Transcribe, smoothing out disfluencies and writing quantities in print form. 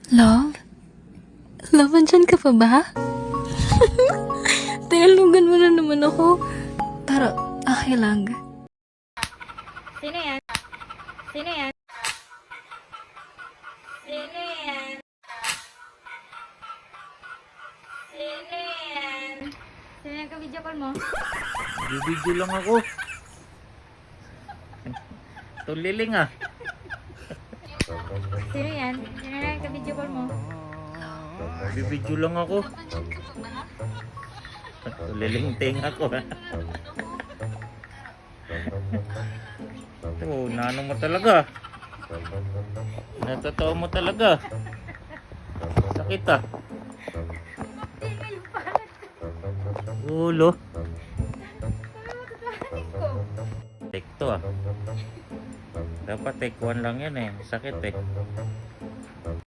Love? Love, andyan ka pa ba? Tayalugan mo na naman ako. Pero, okay lang. Sino yan? Sino yan? Sino yan? Sino yan? Sino yan ka-video call mo? Bibidyo lang ako. Tuliling ah. Sino yan? Sino yan ka-video call mo? Bibidyo lang ako. Tuliling tinga ko. Ito, nanong mo talaga. Natotoo mo talaga. Sakit ah. Ulo. Take 2 ah. Dapat take 1 lang yan eh. Sakit eh.